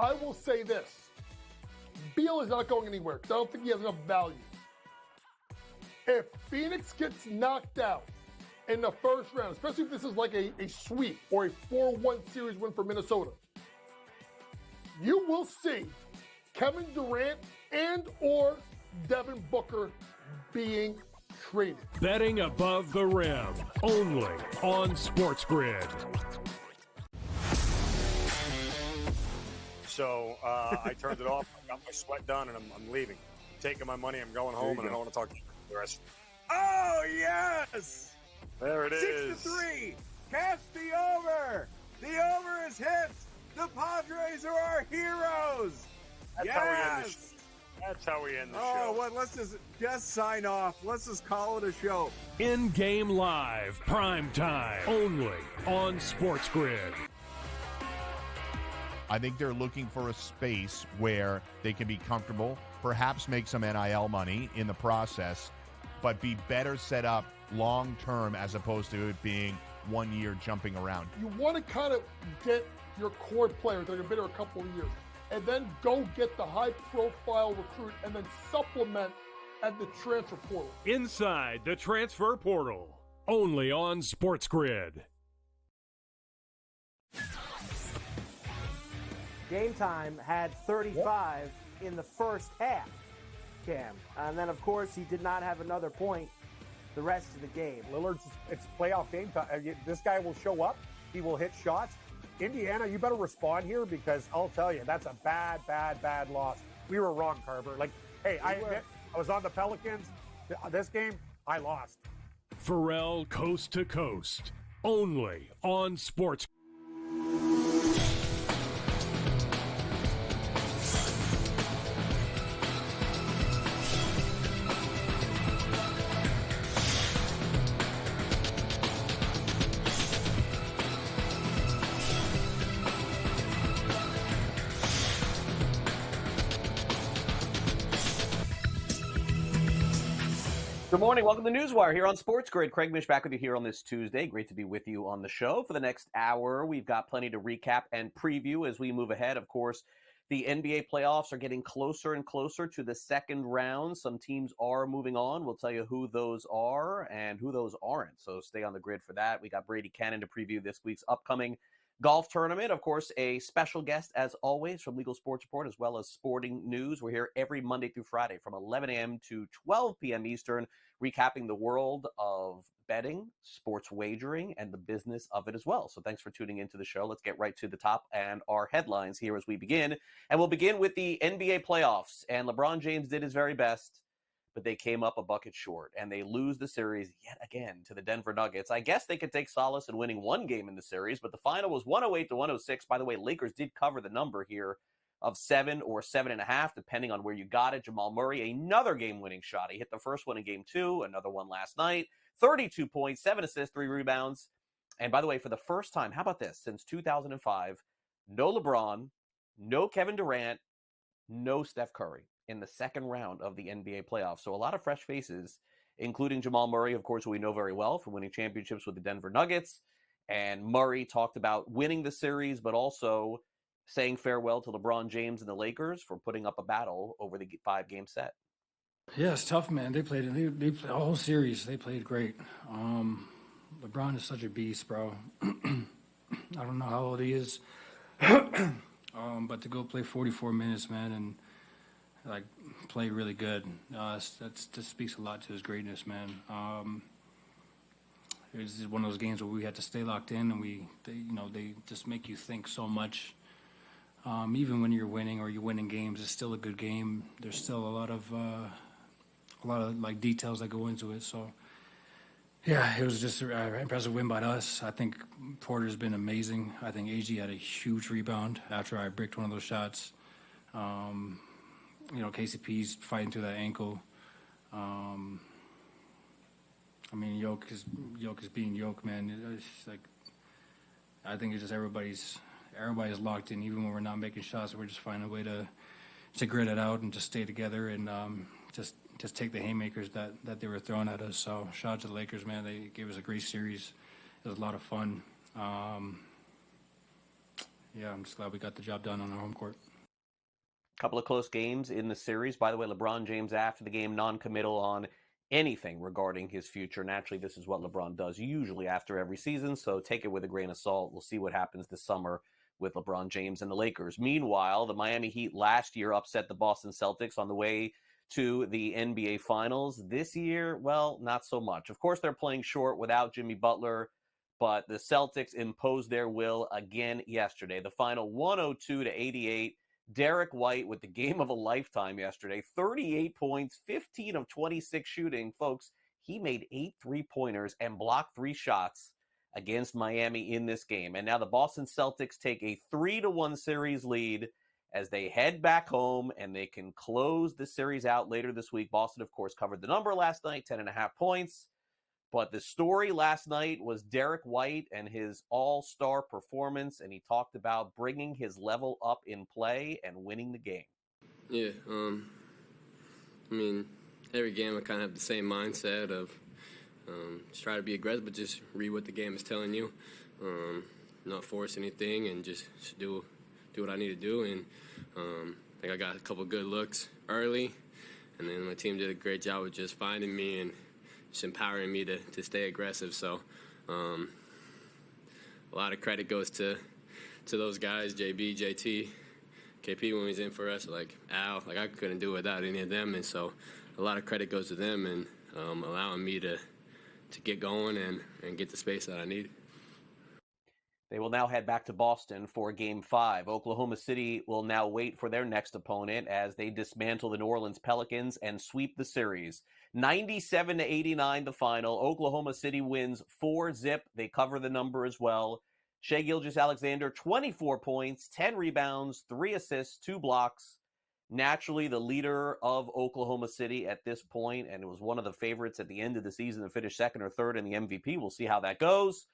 I will say this. Beal is not going anywhere because I don't think he has enough value. If Phoenix gets knocked out in the first round, especially if this is like a sweep or a 4-1 series win for Minnesota, you will see Kevin Durant and or Devin Booker being traded. Betting above the rim, only on SportsGrid. So I turned it off, I got my sweat done, and I'm leaving. I'm taking my money, I'm going home, and I don't want to talk to you the rest. Oh, yes! There it is. 6-3. Catch the over. The over is hit. The Padres are our heroes. That's yes! how we end the show. That's how we end the show. Oh, what? Let's just sign off. Let's just call it a show. In-game live, prime time, only on SportsGrid. I think they're looking for a space where they can be comfortable, perhaps make some NIL money in the process, but be better set up long-term as opposed to it being 1 year jumping around. You want to kind of get your core players that have been here a couple of years and then go get the high-profile recruit and then supplement at the transfer portal. Inside the transfer portal, only on SportsGrid. Game Time had 35 in the first half, Cam. And then, of course, he did not have another point the rest of the game. Lillard's, it's playoff game time. This guy will show up. He will hit shots. Indiana, you better respond here because I'll tell you, that's a bad loss. We were wrong, Carver. Like, hey, I admit, I was on the Pelicans. This game, I lost. Pharrell Coast to Coast, only on Sports. Good morning. Welcome to NewsWire here on SportsGrid. Craig Mish back with you here on this Tuesday. Great to be with you on the show. For the next hour, we've got plenty to recap and preview as we move ahead. Of course, the NBA playoffs are getting closer and closer to the second round. Some teams are moving on. We'll tell you who those are and who those aren't. So stay on the grid for that. We got Brady Kannon to preview this week's upcoming golf tournament. Of course, a special guest, as always, from Legal Sports Report, as well as Sporting News. We're here every Monday through Friday from 11 a.m. to 12 p.m. Eastern, recapping the world of betting, sports wagering, and the business of it as well. So thanks for tuning into the show. Let's get right to the top and our headlines here as we begin. And we'll begin with the NBA playoffs. And LeBron James did his very best, but they came up a bucket short, and they lose the series yet again to the Denver Nuggets. I guess they could take solace in winning one game in the series, but the final was 108-106. By the way, Lakers did cover the number here of 7 or 7.5, depending on where you got it. Jamal Murray, another game-winning shot. He hit the first one in Game 2, another one last night. 32 points, 7 assists, 3 rebounds. And by the way, for the first time, how about this? Since 2005, no LeBron, no Kevin Durant, no Steph Curry in the second round of the NBA playoffs. So a lot of fresh faces, including Jamal Murray, of course, who we know very well from winning championships with the Denver Nuggets. And Murray talked about winning the series, but also saying farewell to LeBron James and the Lakers for putting up a battle over the 5-game set. Yeah, it's tough, man. They played the whole series. They played great. LeBron is such a beast, bro. I don't know how old he is, but to go play 44 minutes, man, and like play really good. That just speaks a lot to his greatness, man. It was one of those games where we had to stay locked in, and they just make you think so much. Even when you're winning or you're winning games, it's still a good game. There's still a lot of like details that go into it. So yeah, it was just an impressive win by us. I think Porter's been amazing. I think AG had a huge rebound after I bricked one of those shots. KCP's fighting through that ankle. Yoke is being Yoke, man. It's like, I think it's just everybody's locked in. Even when we're not making shots, we're just finding a way to grit it out and just stay together and just take the haymakers that they were throwing at us. So shout out to the Lakers, man. They gave us a great series. It was a lot of fun. yeah, I'm just glad we got the job done on our home court. Couple of close games in the series. By the way, LeBron James after the game non-committal on anything regarding his future. Naturally, this is what LeBron does usually after every season, so take it with a grain of salt. We'll see what happens this summer with LeBron James and the Lakers. Meanwhile, the Miami Heat last year upset the Boston Celtics on the way to the NBA Finals. This year, well, not so much. Of course, they're playing short without Jimmy Butler, but the Celtics imposed their will again yesterday. The final 102-88. Derek White with the game of a lifetime yesterday. 38 points, 15 of 26 shooting. Folks, he made 8 3-pointers and blocked 3 shots against Miami in this game. And now the Boston Celtics take a 3-1 series lead as they head back home, and they can close the series out later this week. Boston, of course, covered the number last night, 10.5 points. But the story last night was Derek White and his all-star performance, and he talked about bringing his level up in play and winning the game. Yeah, I mean, every game I kind of have the same mindset of just try to be aggressive, but just read what the game is telling you, not force anything, and just do what I need to do. And I think I got a couple good looks early, and then my team did a great job of just finding me and just empowering me to stay aggressive. So a lot of credit goes to those guys, JB, JT, KP when he's in for us, like Al. Like I couldn't do it without any of them, and so a lot of credit goes to them and allowing me to get going and get the space that I need. They will now head back to Boston for Game 5. Oklahoma City will now wait for their next opponent as they dismantle the New Orleans Pelicans and sweep the series. 97-89 the final. Oklahoma City wins 4-zip. They cover the number as well. Shai Gilgeous-Alexander, 24 points, 10 rebounds, 3 assists, 2 blocks. Naturally, the leader of Oklahoma City at this point, and it was one of the favorites at the end of the season to finish second or third in the MVP. We'll see how that goes.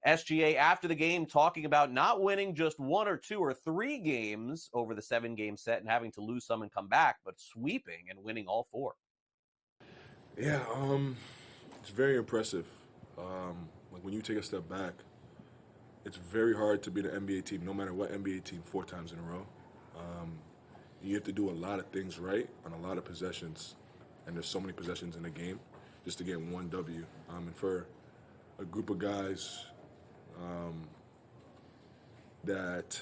SGA after the game talking about not winning just 1 or 2 or 3 games over the 7-game set and having to lose some and come back, but sweeping and winning all 4. Yeah, it's very impressive. Like when you take a step back, it's very hard to beat an NBA team, no matter what NBA team, 4 times in a row. You have to do a lot of things right on a lot of possessions, and there's so many possessions in a game just to get 1 W. And for a group of guys that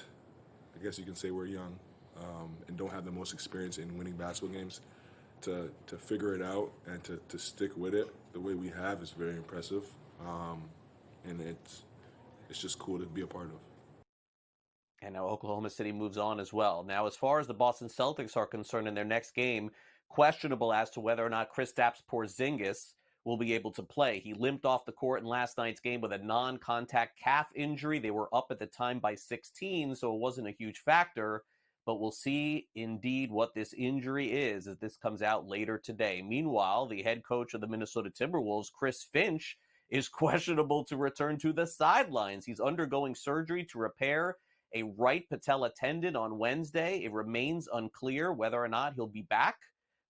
I guess you can say we're young and don't have the most experience in winning basketball games, to figure it out and to stick with it the way we have is very impressive, and it's just cool to be a part of. And now Oklahoma City moves on as well. Now, as far as the Boston Celtics are concerned in their next game, questionable as to whether or not Kristaps Porzingis will be able to play. He limped off the court in last night's game with a non-contact calf injury. They were up at the time by 16, so it wasn't a huge factor. But we'll see indeed what this injury is as this comes out later today. Meanwhile, the head coach of the Minnesota Timberwolves, Chris Finch, is questionable to return to the sidelines. He's undergoing surgery to repair a right patella tendon on Wednesday. It remains unclear whether or not he'll be back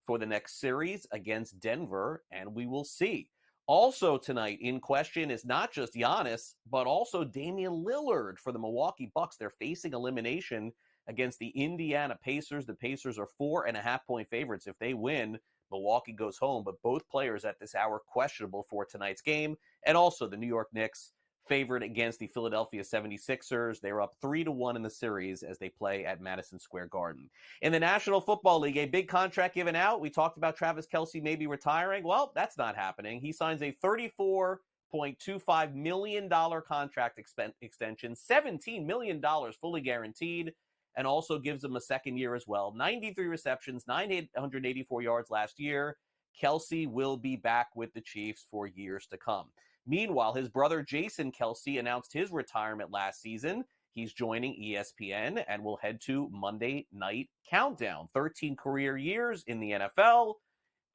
for the next series against Denver, and we will see. Also tonight in question is not just Giannis, but also Damian Lillard for the Milwaukee Bucks. They're facing elimination against the Indiana Pacers. The Pacers are 4.5-point favorites. If they win, Milwaukee goes home, but both players at this hour questionable for tonight's game. And also the New York Knicks favored against the Philadelphia 76ers. They're up 3-1 in the series as they play at Madison Square Garden. In the National Football League, a big contract given out. We talked about Travis Kelce maybe retiring. Well, that's not happening. He signs a $34.25 million contract extension, $17 million fully guaranteed, and also gives him a second year as well. 93 receptions, 984 yards last year. Kelce will be back with the Chiefs for years to come. Meanwhile, his brother Jason Kelce announced his retirement last season. He's joining ESPN and will head to Monday Night Countdown. 13 career years in the NFL.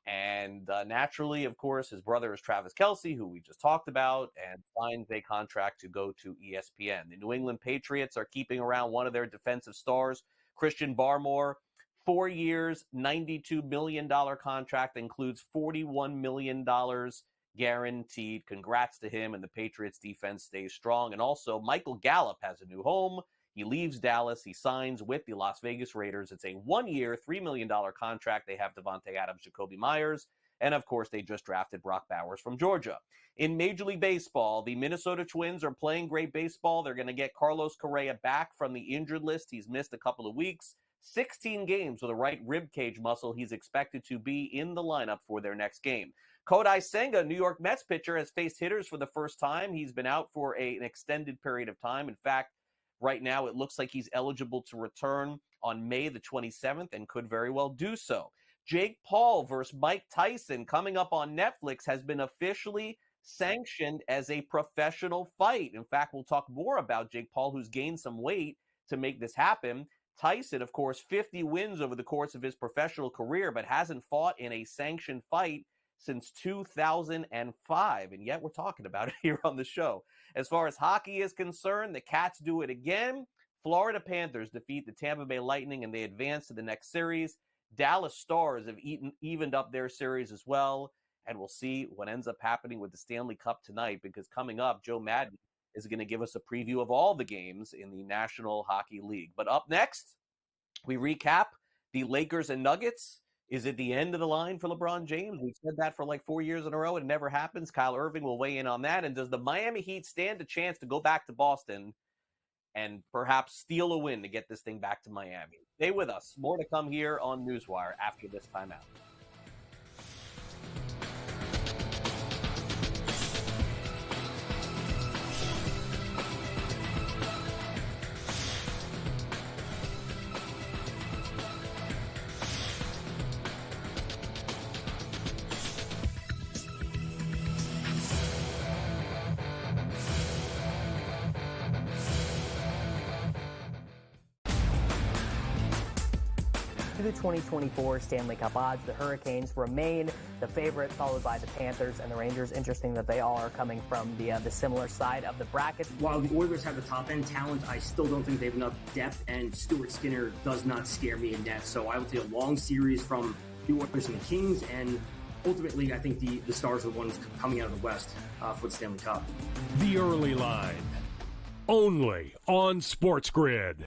And naturally, of course, his brother is Travis Kelce, who we just talked about, and signs a contract to go to ESPN. The New England Patriots are keeping around one of their defensive stars, Christian Barmore. 4 years, $92 million contract, includes $41 million guaranteed. Congrats to him, and the Patriots defense stays strong. And also, Michael Gallup has a new home. He leaves Dallas. He signs with the Las Vegas Raiders. It's a 1-year, $3 million contract. They have Devontae Adams, Jacoby Myers, and of course, they just drafted Brock Bowers from Georgia. In Major League Baseball, the Minnesota Twins are playing great baseball. They're going to get Carlos Correa back from the injured list. He's missed a couple of weeks. 16 games with a right rib cage muscle. He's expected to be in the lineup for their next game. Kodai Senga, New York Mets pitcher, has faced hitters for the first time. He's been out for an extended period of time. In fact, right now it looks like he's eligible to return on May the 27th and could very well do so. Jake Paul versus Mike Tyson coming up on Netflix has been officially sanctioned as a professional fight. In fact, we'll talk more about Jake Paul, who's gained some weight to make this happen. Tyson, of course, 50 wins over the course of his professional career, but hasn't fought in a sanctioned fight since 2005, and yet we're talking about it here on the show. As far as hockey is concerned, the Cats do it again. Florida Panthers defeat the Tampa Bay Lightning, and they advance to the next series. Dallas Stars have evened up their series as well, and we'll see what ends up happening with the Stanley Cup tonight, because coming up, Joe Madden is going to give us a preview of all the games in the National Hockey League. But up next, we recap the Lakers and Nuggets. Is it the end of the line for LeBron James? We've said that for like 4 years in a row. It never happens. Kyle Irving will weigh in on that. And does the Miami Heat stand a chance to go back to Boston and perhaps steal a win to get this thing back to Miami? Stay with us. More to come here on NewsWire after this timeout. To the 2024 Stanley Cup odds, the Hurricanes remain the favorite, followed by the Panthers and the Rangers. Interesting that they all are coming from the similar side of the bracket. While the Oilers have the top-end talent, I still don't think they have enough depth, and Stuart Skinner does not scare me in depth. So I will take a long series from the Oilers and the Kings, and ultimately I think the Stars are the ones coming out of the West for the Stanley Cup. The Early Line, only on SportsGrid.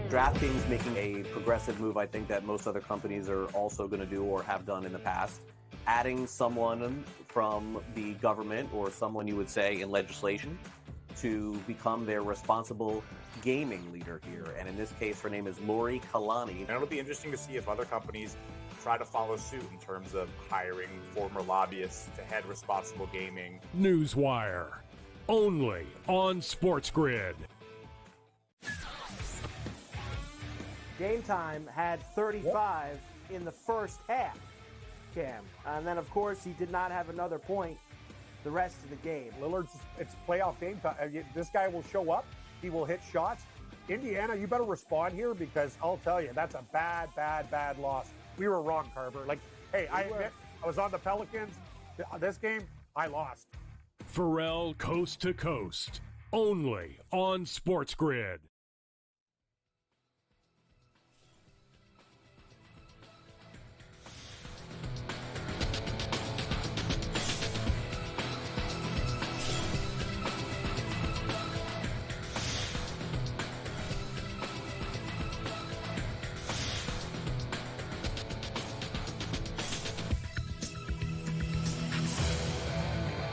DraftKings making a progressive move, I think, that most other companies are also going to do or have done in the past. Adding someone from the government, or someone you would say in legislation, to become their responsible gaming leader here. And in this case, her name is Lori Kalani. And it'll be interesting to see if other companies try to follow suit in terms of hiring former lobbyists to head responsible gaming. NewsWire, only on SportsGrid. Game Time had 35 in the first half, Cam. And then, of course, he did not have another point the rest of the game. Lillard's, it's playoff game time. This guy will show up. He will hit shots. Indiana, you better respond here, because I'll tell you, that's a bad, bad, bad loss. We were wrong, Carver. Like, hey, I admit, I was on the Pelicans. This game, I lost. Pharrell Coast to Coast, only on SportsGrid.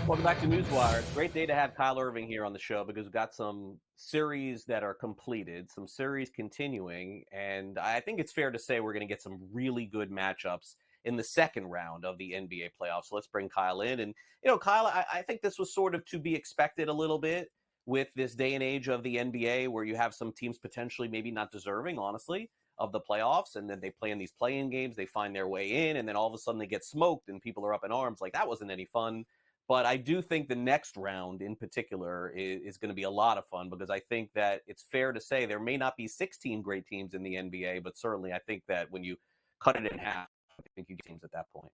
Welcome back to NewsWire. It's a great day to have Kyle Irving here on the show, because we've got some series that are completed, some series continuing, and I think it's fair to say we're going to get some really good matchups in the second round of the NBA playoffs. So let's bring Kyle in. And, you know, Kyle, I think this was sort of to be expected a little bit with this day and age of the NBA, where you have some teams potentially maybe not deserving, honestly, of the playoffs, and then they play in these play-in games, they find their way in, and then all of a sudden they get smoked and people are up in arms like that wasn't any fun. But I do think the next round in particular is going to be a lot of fun, because I think that it's fair to say there may not be 16 great teams in the NBA, but certainly I think that when you cut it in half, I think you get teams at that point.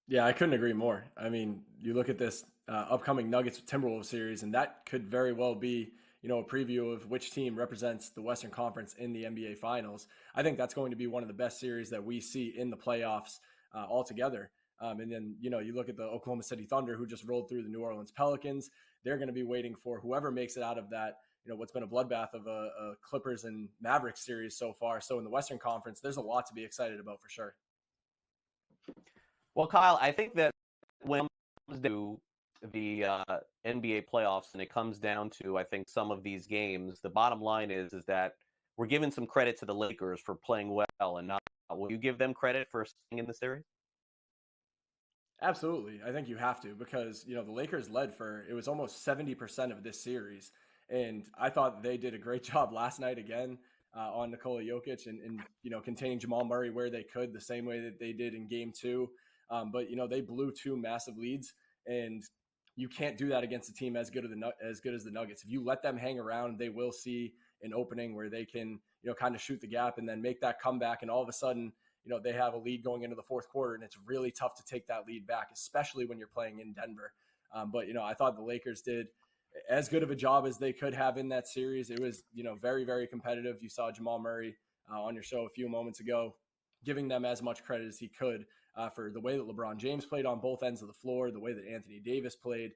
Yeah, I couldn't agree more. I mean, you look at this upcoming Nuggets Timberwolves series, and that could very well be, a preview of which team represents the Western Conference in the NBA Finals. I think that's going to be one of the best series that we see in the playoffs altogether. And then, you look at the Oklahoma City Thunder, who just rolled through the New Orleans Pelicans. They're going to be waiting for whoever makes it out of that, what's been a bloodbath of a Clippers and Mavericks series so far. So in the Western Conference, there's a lot to be excited about for sure. Well, Kyle, I think that when it comes to the NBA playoffs and it comes down to, I think, some of these games, the bottom line is that we're giving some credit to the Lakers for playing well and not. Will you give them credit for staying in the series? Absolutely. I think you have to, because, the Lakers led for, it was almost 70% of this series. And I thought they did a great job last night again on Nikola Jokic and containing Jamal Murray where they could, the same way that they did in game 2. But they blew 2 massive leads, and you can't do that against a team as good as the Nuggets. If you let them hang around, they will see an opening where they can, kind of shoot the gap and then make that comeback. And all of a sudden, they have a lead going into the fourth quarter, and it's really tough to take that lead back, especially when you're playing in Denver. But I thought the Lakers did as good of a job as they could have in that series. It was, very, very competitive. You saw Jamal Murray on your show a few moments ago, giving them as much credit as he could for the way that LeBron James played on both ends of the floor, the way that Anthony Davis played.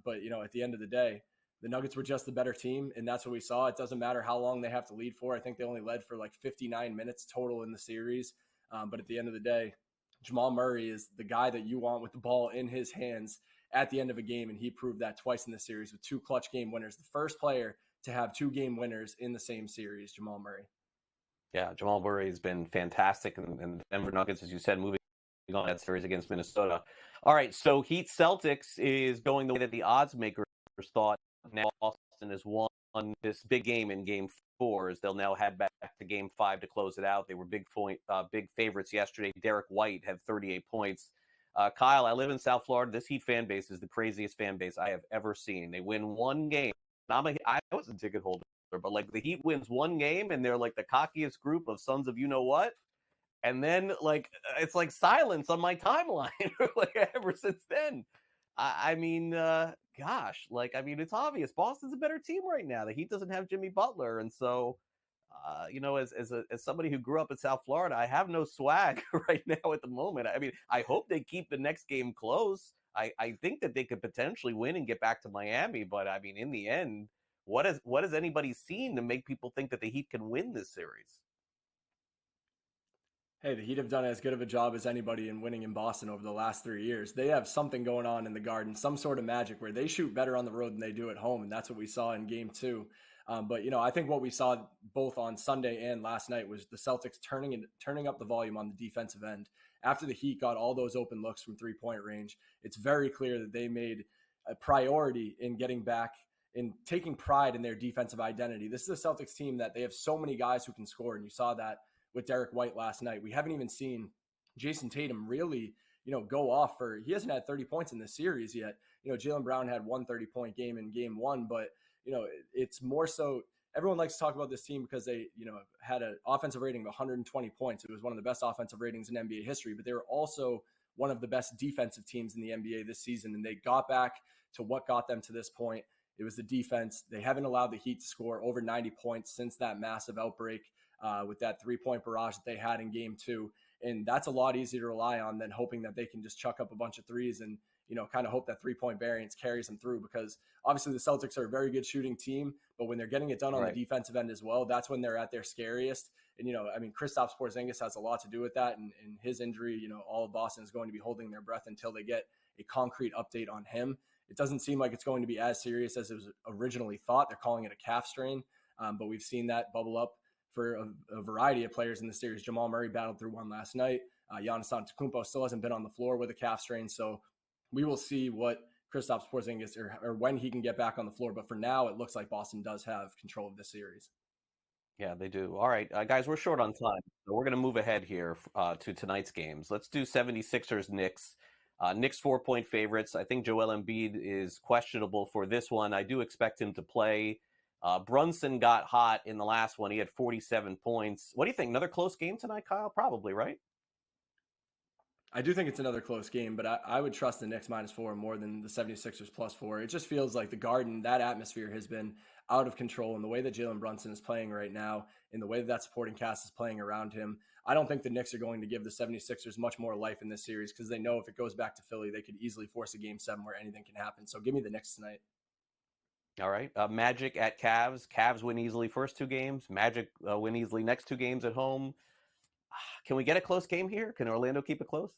But, at the end of the day, the Nuggets were just the better team, and that's what we saw. It doesn't matter how long they have to lead for. I think they only led for like 59 minutes total in the series. But at the end of the day, Jamal Murray is the guy that you want with the ball in his hands at the end of a game, and he proved that twice in the series with 2 clutch game winners. The first player to have 2 game winners in the same series, Jamal Murray. Yeah, Jamal Murray has been fantastic, and the Denver Nuggets, as you said, moving on that series against Minnesota. All right, so Heat Celtics is going the way that the odds makers thought. Now Boston has won this big game in Game 4, as they'll now head back to Game 5 to close it out. They were big favorites yesterday. Derek White had 38 points. Kyle, I live in South Florida. This Heat fan base is the craziest fan base I have ever seen. They win one game. I was a ticket holder, but like the Heat wins one game, and they're like the cockiest group of sons of you-know-what. And then, it's like silence on my timeline, ever since then. It's obvious. Boston's a better team right now. The Heat doesn't have Jimmy Butler. And so, as somebody who grew up in South Florida, I have no swag right now at the moment. I mean, I hope they keep the next game close. I think that they could potentially win and get back to Miami. But, I mean, in the end, what has anybody seen to make people think that the Heat can win this series? Hey, the Heat have done as good of a job as anybody in winning in Boston over the last 3 years. They have something going on in the Garden, some sort of magic where they shoot better on the road than they do at home, and that's what we saw in Game 2. But I think what we saw both on Sunday and last night was the Celtics turning up the volume on the defensive end. After the Heat got all those open looks from three-point range, it's very clear that they made a priority in getting back, in taking pride in their defensive identity. This is a Celtics team that they have so many guys who can score, and you saw that with Derek White last night. We haven't even seen Jason Tatum really, go off he hasn't had 30 points in this series yet. Jaylen Brown had 1 30-point game in Game 1, but, it's more so everyone likes to talk about this team because they, had an offensive rating of 120 points. It was one of the best offensive ratings in NBA history, but they were also one of the best defensive teams in the NBA this season, and they got back to what got them to this point. It was the defense. They haven't allowed the Heat to score over 90 points since that massive outbreak with that 3-point barrage that they had in Game 2. And that's a lot easier to rely on than hoping that they can just chuck up a bunch of threes and, kind of hope that 3-point variance carries them through, because obviously the Celtics are a very good shooting team, but when they're getting it done on the defensive end as well, that's when they're at their scariest. And, Kristaps Porzingis has a lot to do with that. And his injury, all of Boston is going to be holding their breath until they get a concrete update on him. It doesn't seem like it's going to be as serious as it was originally thought. They're calling it a calf strain, but we've seen that bubble up for a variety of players in the series. Jamal Murray battled through one last night. Giannis Antetokounmpo still hasn't been on the floor with a calf strain, so we will see what Kristaps Porzingis or when he can get back on the floor. But for now, it looks like Boston does have control of this series. Yeah, they do. All right, guys, we're short on time, so we're going to move ahead here to tonight's games. Let's do 76ers Knicks. Knicks 4-point favorites. I think Joel Embiid is questionable for this one. I do expect him to play. Brunson got hot in the last one. He had 47 points. What do you think? Another close game tonight, Kyle? Probably, right? I do think it's another close game, but I would trust the Knicks -4 more than the 76ers +4. It just feels like the Garden, that atmosphere has been out of control, and the way that Jalen Brunson is playing right now, and the way that supporting cast is playing around him, I don't think the Knicks are going to give the 76ers much more life in this series because they know if it goes back to Philly, they could easily force a Game 7 where anything can happen. So give me the Knicks tonight. All right. Magic at Cavs. Cavs win easily first 2 games. Magic win easily next 2 games at home. Can we get a close game here? Can Orlando keep it close?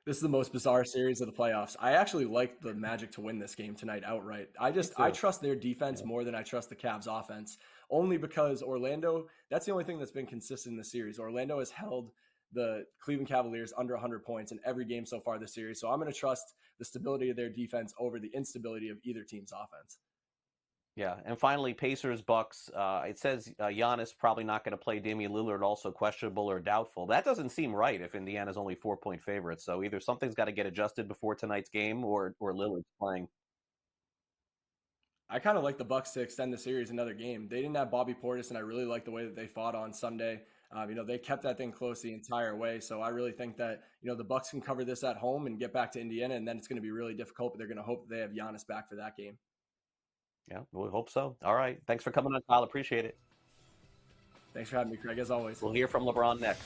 This is the most bizarre series of the playoffs. I actually like the Magic to win this game tonight outright. I trust their defense more than I trust the Cavs offense, only because Orlando, that's the only thing that's been consistent in the series. Orlando has held the Cleveland Cavaliers under 100 points in every game so far this series. So I'm going to trust the stability of their defense over the instability of either team's offense. Yeah, and finally, Pacers, Bucks. It says Giannis probably not going to play. Damian Lillard also questionable or doubtful. That doesn't seem right if Indiana's only 4-point favorites. So either something's got to get adjusted before tonight's game, or Lillard's playing. I kind of like the Bucks to extend the series another game. They didn't have Bobby Portis, and I really like the way that they fought on Sunday. They kept that thing close the entire way. So I really think that, the Bucks can cover this at home and get back to Indiana, and then it's going to be really difficult, but they're going to hope that they have Giannis back for that game. Yeah, we hope so. All right. Thanks for coming on, Kyle. Appreciate it. Thanks for having me, Craig, as always. We'll hear from LeBron next.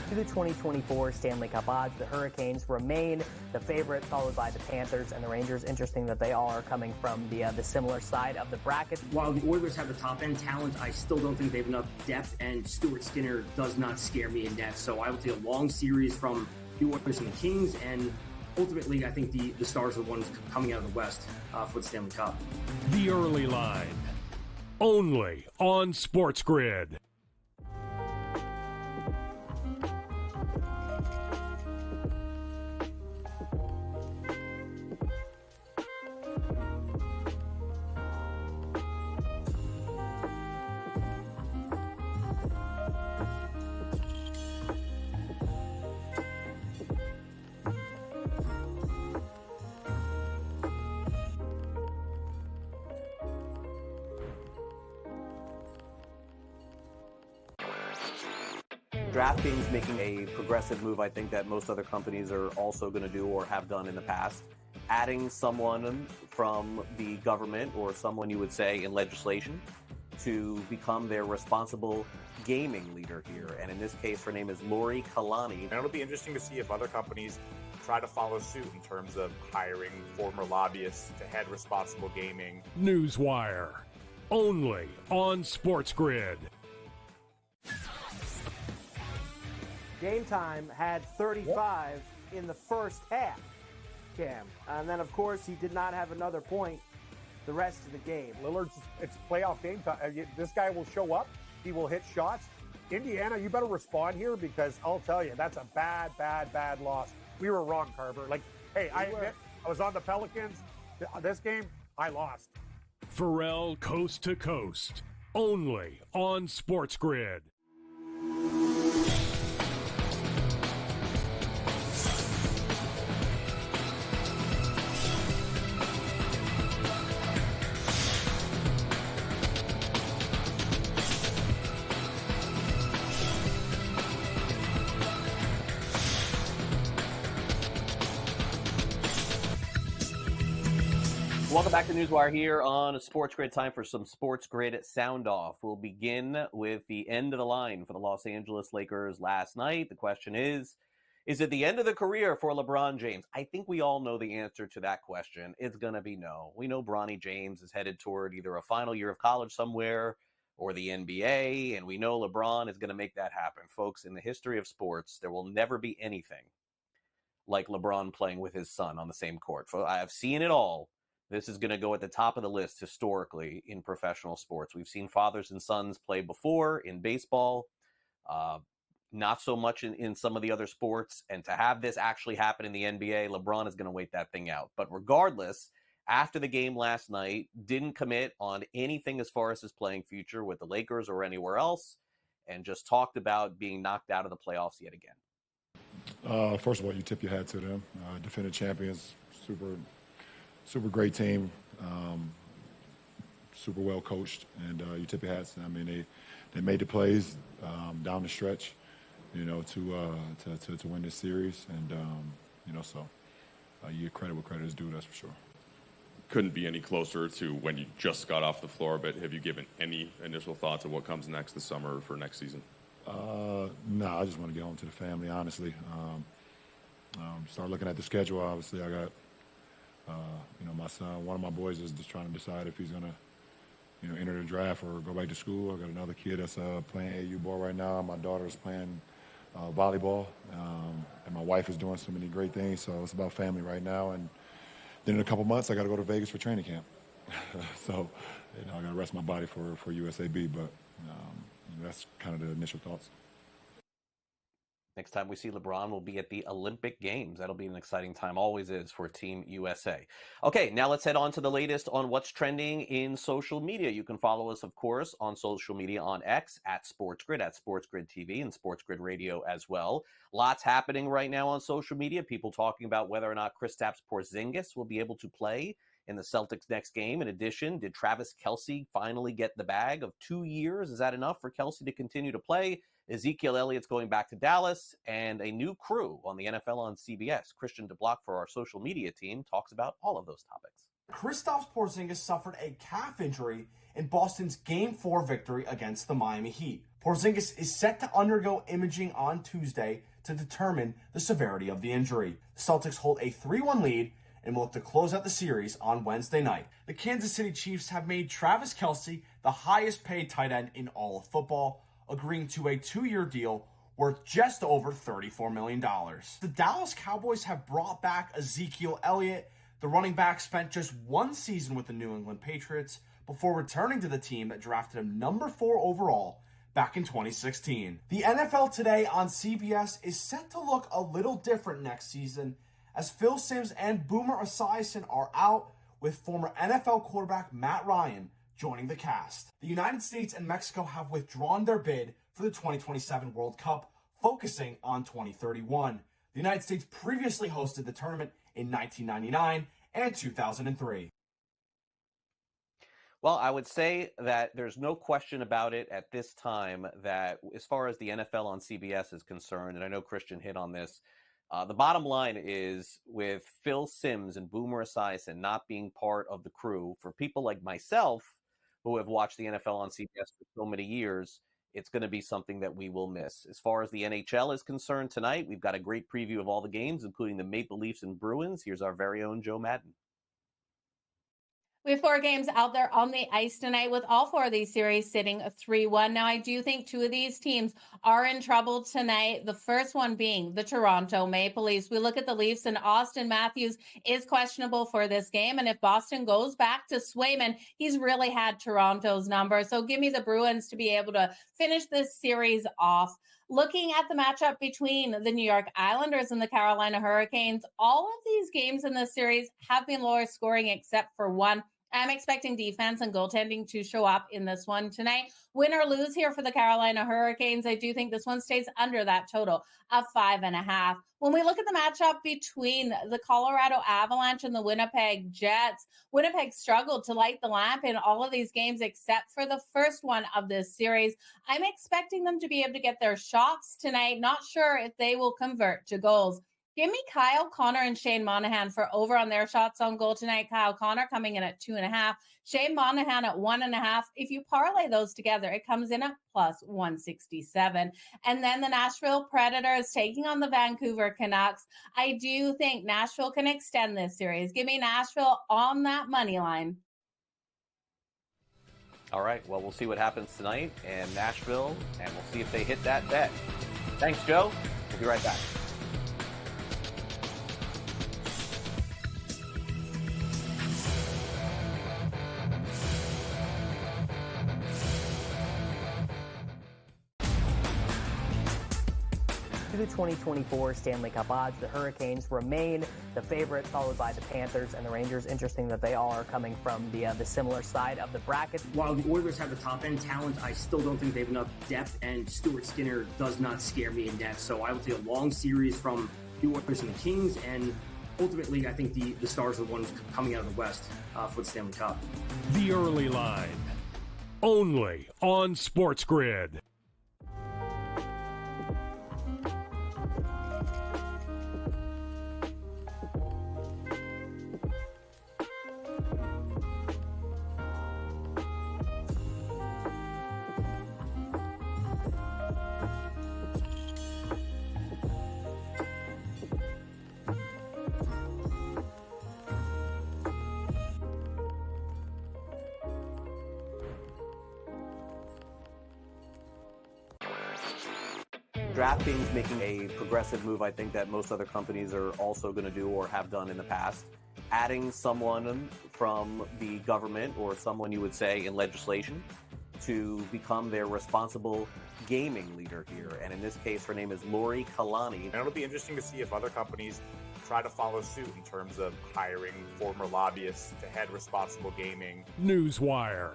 The 2024 Stanley Cup odds, the Hurricanes remain the favorite, followed by the Panthers and the Rangers. Interesting that they all are coming from the similar side of the bracket. While the Oilers have the top-end talent, I still don't think they have enough depth, and Stuart Skinner does not scare me in net. So I will take a long series from the Oilers and the Kings, and ultimately I think the Stars are the ones coming out of the West for the Stanley Cup. The Early Line, only on SportsGrid. DraftKings making a progressive move, I think, that most other companies are also going to do or have done in the past. Adding someone from the government or someone you would say in legislation to become their responsible gaming leader here. And in this case, her name is Lori Kalani. And it'll be interesting to see if other companies try to follow suit in terms of hiring former lobbyists to head responsible gaming. NewsWire, only on SportsGrid. Game Time had 35 in the first half, Cam. And then, of course, he did not have another point the rest of the game. Lillard's, it's playoff game time. This guy will show up. He will hit shots. Indiana, you better respond here because I'll tell you, that's a bad, bad, bad loss. We were wrong, Carver. I admit, I was on the Pelicans. This game, I lost. Pharrell Coast to Coast, only on SportsGrid. Welcome back to NewsWire here on SportsGrid. Time for some SportsGrid sound off. We'll begin with the end of the line for the Los Angeles Lakers last night. The question is it the end of the career for LeBron James? I think we all know the answer to that question. It's going to be no. We know Bronny James is headed toward either a final year of college somewhere or the NBA, and we know LeBron is going to make that happen. Folks, in the history of sports, there will never be anything like LeBron playing with his son on the same court. I have seen it all. this is going to go at the top of the list historically in professional sports. We've seen fathers and sons play before in baseball, not so much in some of the other sports. And to have this actually happen in the NBA, LeBron is going to wait that thing out. But regardless, after the game last night, didn't commit on anything as far as his playing future with the Lakers or anywhere else, and just talked about being knocked out of the playoffs yet again. First of all, you tip your hat to them. Defending champions, super great team, super well coached, and you tip your hats. I mean, they made the plays down the stretch, to win this series, and so you get credit where credit is due. That's for sure. Couldn't be any closer to when you just got off the floor, but have you given any initial thoughts of what comes next this summer or for next season? No, I just want to get home to the family, honestly. Start looking at the schedule. Obviously, I got, my son, one of my boys is just trying to decide if he's going to, enter the draft or go back to school. I got another kid that's playing AU ball right now. My daughter's playing volleyball, and my wife is doing so many great things. So it's about family right now. And then in a couple months, I got to go to Vegas for training camp. So, I got to rest my body for USAB, but that's kind of the initial thoughts. Next time we see LeBron will be at the Olympic Games. That'll be an exciting time, always is, for Team USA. Okay, now let's head on to the latest on what's trending in social media. You can follow us, of course, on social media on X, at SportsGrid TV, and SportsGrid Radio as well. Lots happening right now on social media. People talking about whether or not Kristaps Porzingis will be able to play in the Celtics' next game. In addition, did Travis Kelce finally get the bag of 2 years? Is that enough for Kelce to continue to play? Ezekiel Elliott's going back to Dallas, and a new crew on the NFL on CBS. Christian DeBlock for our social media team talks about all of those topics. Kristaps Porzingis suffered a calf injury in Boston's Game 4 victory against the Miami Heat. Porzingis is set to undergo imaging on Tuesday to determine the severity of the injury. The Celtics hold a 3-1 lead and will look to close out the series on Wednesday night. The Kansas City Chiefs have made Travis Kelce the highest paid tight end in all of football, agreeing to a 2-year deal worth just over $34 million. The Dallas Cowboys have brought back Ezekiel Elliott. The running back spent just 1 season with the New England Patriots before returning to the team that drafted him number 4 overall back in 2016. The NFL Today on CBS is set to look a little different next season as Phil Simms and Boomer Esiason are out, with former NFL quarterback Matt Ryan joining the cast. The United States and Mexico have withdrawn their bid for the 2027 World Cup, focusing on 2031. The United States previously hosted the tournament in 1999 and 2003. Well, I would say that there's no question about it at this time that as far as the NFL on CBS is concerned, and I know Christian hit on this, the bottom line is with Phil Simms and Boomer Esiason not being part of the crew, for people like myself who have watched the NFL on CBS for so many years, it's going to be something that we will miss. As far as the NHL is concerned tonight, we've got a great preview of all the games, including the Maple Leafs and Bruins. Here's our very own Joe Madden. We have 4 games out there on the ice tonight, with all 4 of these series sitting 3-1. Now, I do think 2 of these teams are in trouble tonight. The first one being the Toronto Maple Leafs. We look at the Leafs, and Austin Matthews is questionable for this game. And if Boston goes back to Swayman, he's really had Toronto's number. So give me the Bruins to be able to finish this series off. Looking at the matchup between the New York Islanders and the Carolina Hurricanes, all of these games in this series have been lower scoring except for one. I'm expecting defense and goaltending to show up in this one tonight. Win or lose here for the Carolina Hurricanes, I do think this one stays under that total of 5.5. When we look at the matchup between the Colorado Avalanche and the Winnipeg Jets, Winnipeg struggled to light the lamp in all of these games except for the first one of this series. I'm expecting them to be able to get their shots tonight. Not sure if they will convert to goals. Give me Kyle Connor and Shane Monahan for over on their shots on goal tonight. Kyle Connor coming in at 2.5. Shane Monahan at 1.5. If you parlay those together, it comes in at plus 167. And then the Nashville Predators taking on the Vancouver Canucks. I do think Nashville can extend this series. Give me Nashville on that money line. All right, well, we'll see what happens tonight in Nashville, and we'll see if they hit that bet. Thanks, Joe. We'll be right back. To the 2024 Stanley Cup odds, the Hurricanes remain the favorite, followed by the Panthers and the Rangers. Interesting that they all are coming from the similar side of the bracket. While the Oilers have the top-end talent, I still don't think they have enough depth, and Stuart Skinner does not scare me in net. So I will take a long series from the Oilers and the Kings, and ultimately I think the Stars are the ones coming out of the West for the Stanley Cup. The Early Line, only on SportsGrid. DraftKings making a progressive move, I think, that most other companies are also going to do or have done in the past. Adding someone from the government or someone you would say in legislation to become their responsible gaming leader here. And in this case, her name is Lori Kalani. And it'll be interesting to see if other companies try to follow suit in terms of hiring former lobbyists to head responsible gaming. NewsWire,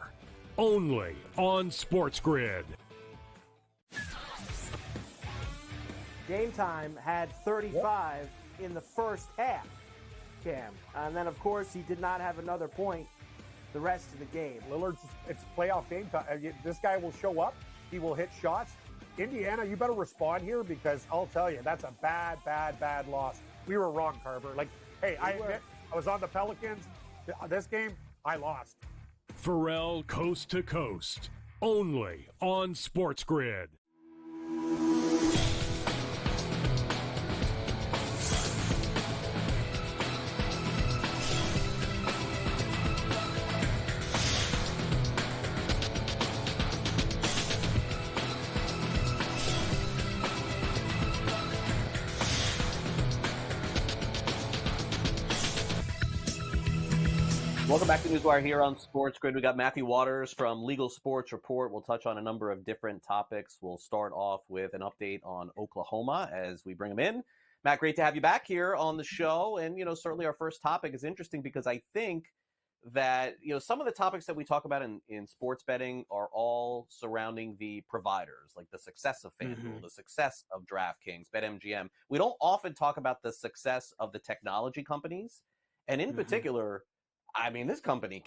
only on SportsGrid. Game Time had 35 in the first half, Cam. And then, of course, he did not have another point the rest of the game. Lillard's, it's playoff game time. This guy will show up. He will hit shots. Indiana, you better respond here because I'll tell you, that's a bad, bad, bad loss. We were wrong, Carver. Like, hey, I admit, I was on the Pelicans. This game, I lost. Pharrell Coast to Coast, only on SportsGrid. Welcome back to NewsWire here on SportsGrid. We got Matthew Waters from Legal Sports Report. We'll touch on a number of different topics. We'll start off with an update on Oklahoma as we bring him in. Matt, great to have you back here on the show. And, certainly our first topic is interesting because I think that, some of the topics that we talk about in sports betting are all surrounding the providers, like the success of FanDuel, the success of DraftKings, BetMGM. We don't often talk about the success of the technology companies. And in particular, this company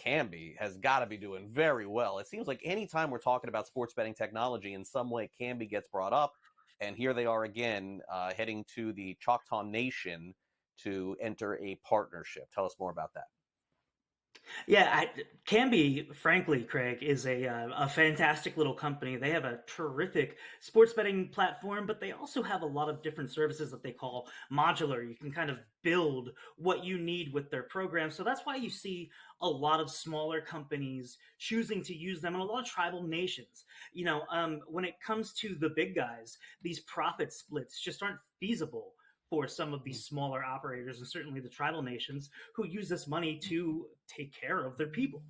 has got to be doing very well. It seems like anytime we're talking about sports betting technology, in some way, Kambi gets brought up. And here they are again, heading to the Choctaw Nation to enter a partnership. Tell us more about that. Yeah, Kambi, frankly, Craig, is a fantastic little company. They have a terrific sports betting platform, but they also have a lot of different services that they call modular. You can kind of build what you need with their program. So that's why you see a lot of smaller companies choosing to use them and a lot of tribal nations. When it comes to the big guys, these profit splits just aren't feasible for some of these smaller operators and certainly the tribal nations who use this money to take care of their people.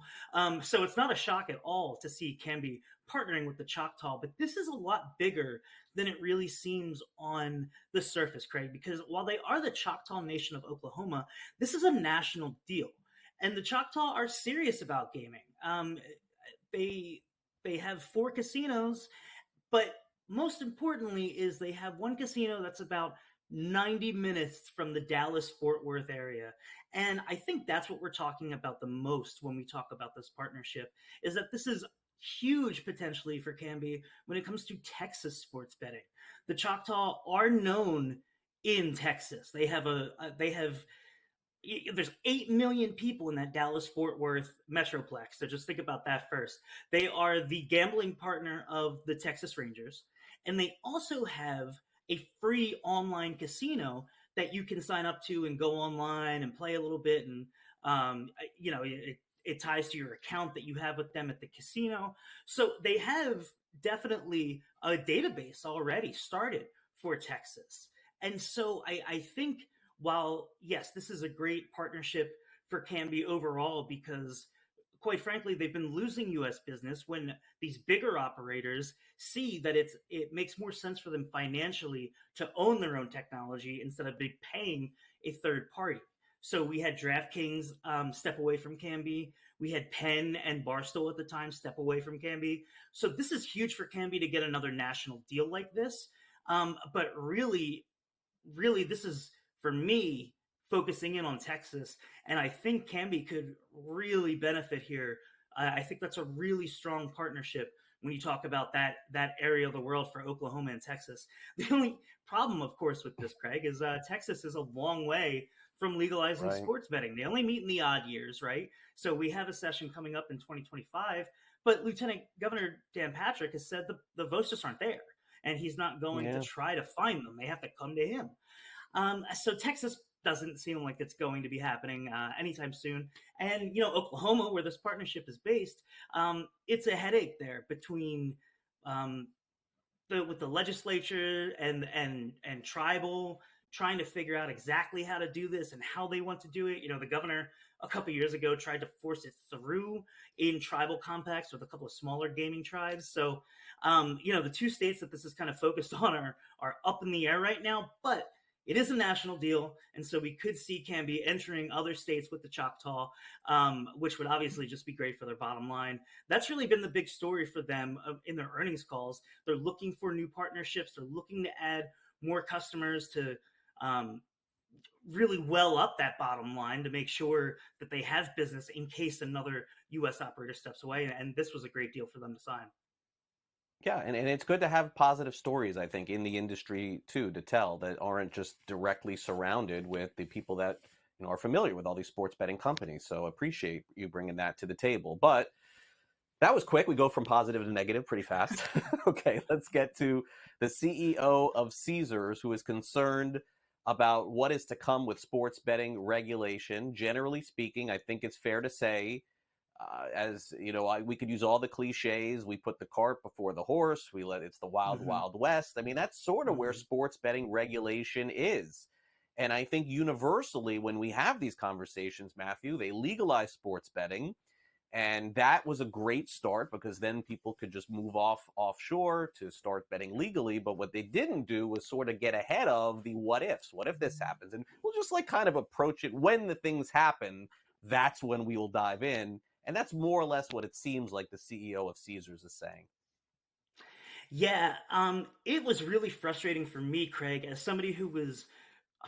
So it's not a shock at all to see Kambi partnering with the Choctaw, but this is a lot bigger than it really seems on the surface, Craig, because while they are the Choctaw Nation of Oklahoma, this is a national deal. And the Choctaw are serious about gaming. They have 4 casinos, but most importantly is they have one casino that's about 90 minutes from the Dallas-Fort Worth area. And I think that's what we're talking about the most when we talk about this partnership, is that this is huge potentially for Kambi when it comes to Texas sports betting. The Choctaw are known in Texas. There's 8 million people in that Dallas-Fort Worth metroplex. So just think about that first. They are the gambling partner of the Texas Rangers, and they also have a free online casino that you can sign up to and go online and play a little bit. And, it ties to your account that you have with them at the casino. So they have definitely a database already started for Texas. And so I think while, yes, this is a great partnership for Kambi overall because quite frankly, they've been losing U.S. business when these bigger operators see that it makes more sense for them financially to own their own technology instead of be paying a third party. So we had DraftKings step away from Kambi. We had Penn and Barstool at the time step away from Kambi. So this is huge for Kambi to get another national deal like this. But really, this is, for me, focusing in on Texas. And I think Kambi could really benefit here. I think that's a really strong partnership when you talk about that area of the world for Oklahoma and Texas. The only problem, of course, with this, Craig, is Texas is a long way from legalizing sports betting. They only meet in the odd years, right? So we have a session coming up in 2025, but Lieutenant Governor Dan Patrick has said the votes just aren't there, and he's not going to try to find them. They have to come to him. So Texas doesn't seem like it's going to be happening anytime soon. And, Oklahoma, where this partnership is based, it's a headache there between with the legislature and tribal, trying to figure out exactly how to do this and how they want to do it. The governor a couple years ago tried to force it through in tribal compacts with a couple of smaller gaming tribes. So, the two states that this is kind of focused on are up in the air right now, but it is a national deal. And so we could see Kambi entering other states with the Choctaw, which would obviously just be great for their bottom line. That's really been the big story for them in their earnings calls. They're looking for new partnerships. They're looking to add more customers to really well up that bottom line to make sure that they have business in case another U.S. operator steps away. And this was a great deal for them to sign. Yeah, and it's good to have positive stories, I think, in the industry, too, to tell that aren't just directly surrounded with the people that are familiar with all these sports betting companies. So appreciate you bringing that to the table. But that was quick. We go from positive to negative pretty fast. Okay, let's get to the CEO of Caesars, who is concerned about what is to come with sports betting regulation. Generally speaking, I think it's fair to say, we could use all the cliches. We put the cart before the horse. It's the wild, wild west. I mean, that's sort of where sports betting regulation is. And I think universally, when we have these conversations, Matthew, they legalize sports betting. And that was a great start because then people could just move offshore to start betting legally. But what they didn't do was sort of get ahead of the what ifs. What if this happens? And we'll just kind of approach it when the things happen. That's when we will dive in. And that's more or less what it seems like the CEO of Caesars is saying. Yeah, it was really frustrating for me, Craig, as somebody who was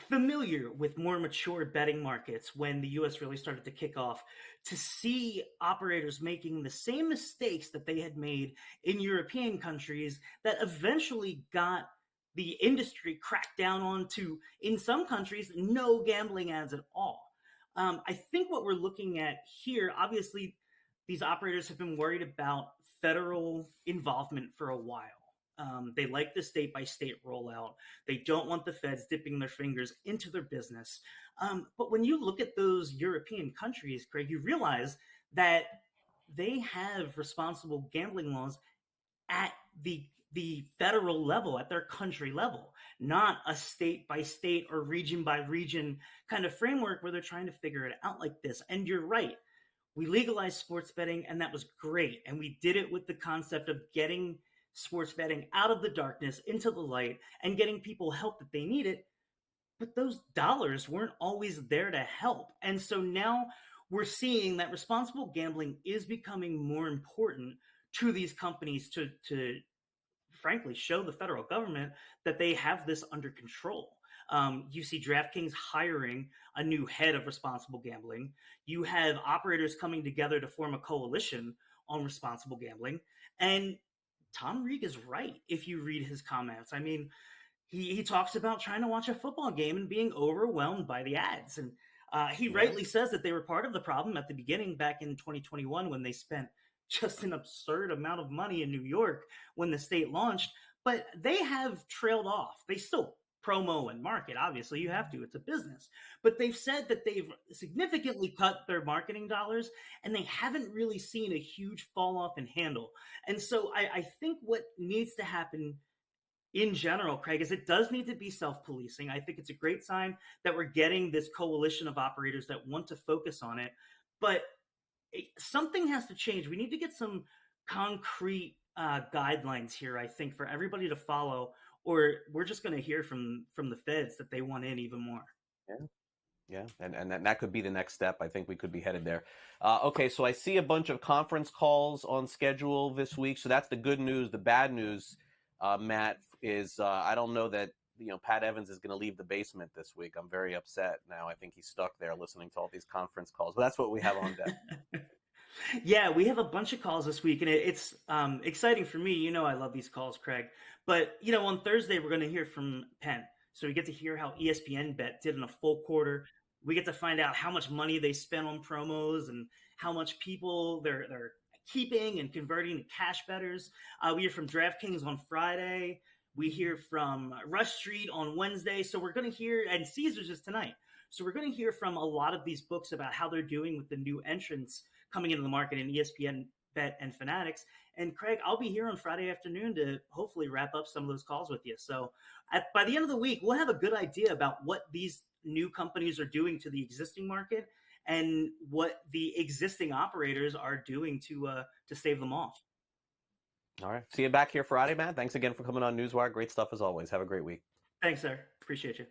familiar with more mature betting markets when the U.S. really started to kick off, to see operators making the same mistakes that they had made in European countries that eventually got the industry cracked down onto, in some countries, no gambling ads at all. I think what we're looking at here, obviously, these operators have been worried about federal involvement for a while. They like the state-by-state rollout. They don't want the feds dipping their fingers into their business. But when you look at those European countries, Craig, you realize that they have responsible gambling laws at the federal level, at their country level, not a state-by-state or region-by-region kind of framework where they're trying to figure it out like this. And you're right. We legalized sports betting, and that was great. And we did it with the concept of getting sports betting out of the darkness into the light and getting people help that they needed. But those dollars weren't always there to help. And so now we're seeing that responsible gambling is becoming more important to these companies to frankly show the federal government that they have this under control. You see DraftKings hiring a new head of responsible gambling. You have operators coming together to form a coalition on responsible gambling. And Tom Reeg is right if you read his comments. I mean, he talks about trying to watch a football game and being overwhelmed by the ads. And he rightly says that they were part of the problem at the beginning back in 2021 when they spent just an absurd amount of money in New York when the state launched. But they have trailed off. They still promo and market. Obviously, you have to. It's a business. But they've said that they've significantly cut their marketing dollars, and they haven't really seen a huge fall off in handle. And so I think what needs to happen in general, Craig, is it does need to be self-policing. I think it's a great sign that we're getting this coalition of operators that want to focus on it. But something has to change. We need to get some concrete guidelines here, I think, for everybody to follow, or we're just going to hear from the feds that they want in even more. Yeah, and that could be the next step. I think we could be headed there. Okay, so I see a bunch of conference calls on schedule this week. So that's the good news. The bad news, Matt, is I don't know that Pat Evans is going to leave the basement this week. I'm very upset now. I think he's stuck there listening to all these conference calls. But that's what we have on deck. Yeah, we have a bunch of calls this week, and it's exciting for me. I love these calls, Craig. But, on Thursday, we're going to hear from Penn. So we get to hear how ESPN Bet did in a full quarter. We get to find out how much money they spent on promos and how much people they're keeping and converting to cash bettors. We hear from DraftKings on Friday. We hear from Rush Street on Wednesday. So we're going to hear, and Caesars is tonight. So we're going to hear from a lot of these books about how they're doing with the new entrants coming into the market in ESPN Bet and Fanatics. And Craig, I'll be here on Friday afternoon to hopefully wrap up some of those calls with you. So by the end of the week, we'll have a good idea about what these new companies are doing to the existing market and what the existing operators are doing to stave them off. All right. See you back here Friday, Matt. Thanks again for coming on NewsWire. Great stuff as always. Have a great week. Thanks, sir. Appreciate you.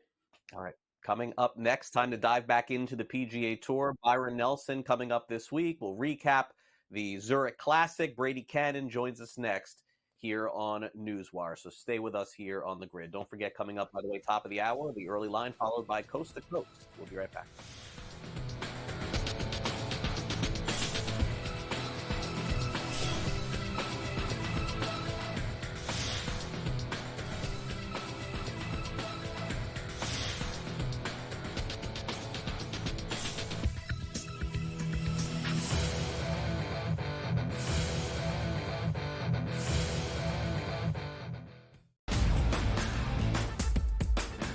All right. Coming up next, time to dive back into the PGA Tour. Byron Nelson coming up this week. We'll recap the Zurich Classic. Brady Kannon joins us next here on NewsWire. So stay with us here on the grid. Don't forget, coming up, by the way, top of the hour, the early line, followed by Coast to Coast. We'll be right back.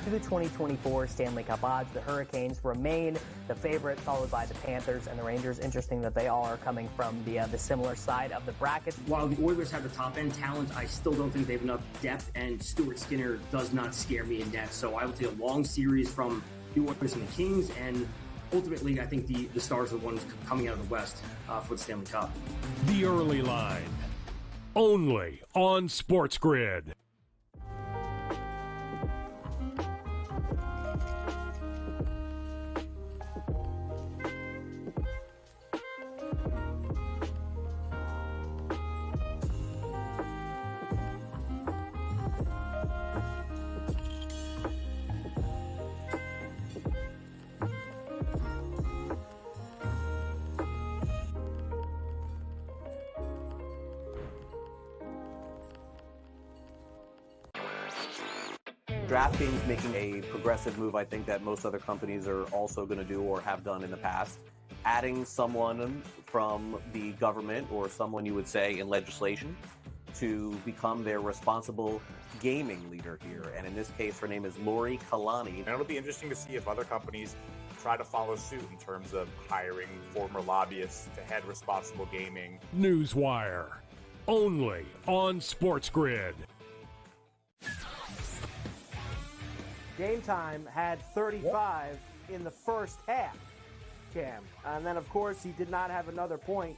The 2024 Stanley Cup odds, the Hurricanes remain the favorite, followed by the Panthers and the Rangers. Interesting that they all are coming from the similar side of the bracket. While the Oilers have the top-end talent, I still don't think they have enough depth, and Stuart Skinner does not scare me in net. So I will take a long series from the Oilers and the Kings, and ultimately I think the Stars are the ones coming out of the West for the Stanley Cup. The early line, only on SportsGrid. DraftKings making a progressive move, I think, that most other companies are also going to do or have done in the past. Adding someone from the government or someone you would say in legislation to become their responsible gaming leader here. And in this case, her name is Lori Kalani. And it'll be interesting to see if other companies try to follow suit in terms of hiring former lobbyists to head responsible gaming. NewsWire, only on SportsGrid. Game Time had 35 in the first half, Cam. And then, of course, he did not have another point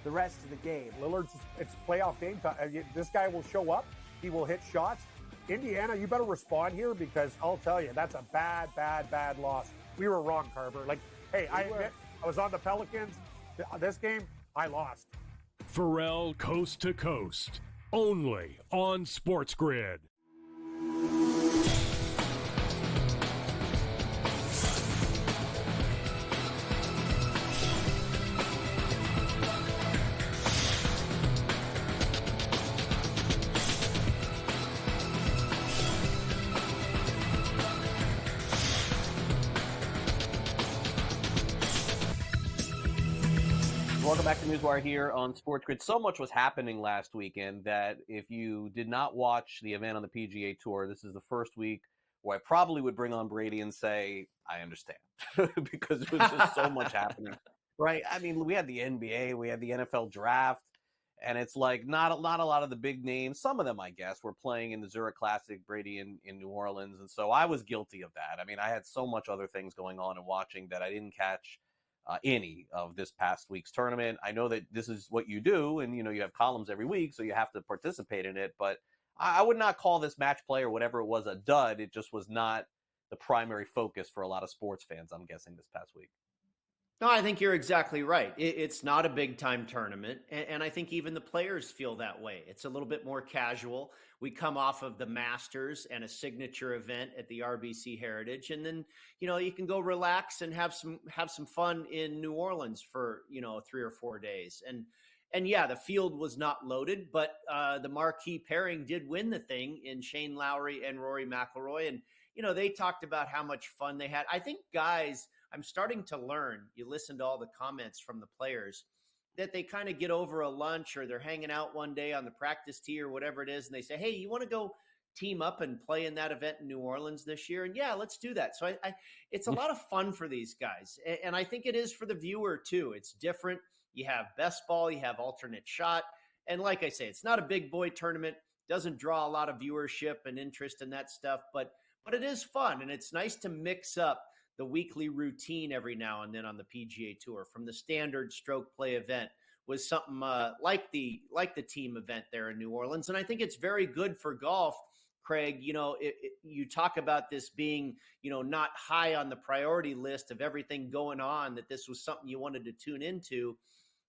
the rest of the game. Lillard's, it's playoff game time. This guy will show up. He will hit shots. Indiana, you better respond here because I'll tell you, that's a bad, bad, bad loss. We were wrong, Carver. I admit, I was on the Pelicans. This game, I lost. Pharrell Coast to Coast, only on SportsGrid. Welcome back to NewsWire here on SportsGrid. So much was happening last weekend that if you did not watch the event on the PGA Tour, this is the first week where I probably would bring on Brady and say, I understand, because it was just so much happening, right? I mean, we had the NBA, we had the NFL draft, and it's like not a lot of the big names. Some of them, I guess, were playing in the Zurich Classic, Brady in New Orleans, and so I was guilty of that. I mean, I had so much other things going on and watching that I didn't catch any of this past week's tournament. I know that this is what you do, and you have columns every week, so you have to participate in it. But I would not call this match play or whatever it was a dud. It just was not the primary focus for a lot of sports fans, I'm guessing, this past week. No, I think you're exactly right. It's not a big time tournament. And I think even the players feel that way. It's a little bit more casual. We come off of the Masters and a signature event at the RBC Heritage. And then, you can go relax and have some fun in New Orleans for, 3 or 4 days. And yeah, the field was not loaded, but the marquee pairing did win the thing in Shane Lowry and Rory McIlroy. And, they talked about how much fun they had. I think guys, I'm starting to learn, you listen to all the comments from the players, that they kind of get over a lunch or they're hanging out one day on the practice tee or whatever it is. And they say, hey, you want to go team up and play in that event in New Orleans this year? And yeah, let's do that. So it's a lot of fun for these guys. And I think it is for the viewer too. It's different. You have best ball, you have alternate shot. And like I say, it's not a big boy tournament, doesn't draw a lot of viewership and interest in that stuff, but it is fun. And it's nice to mix up the weekly routine every now and then on the PGA Tour. From the standard stroke play event was something like the team event there in New Orleans. And I think it's very good for golf, Craig. You talk about this being, not high on the priority list of everything going on, that this was something you wanted to tune into.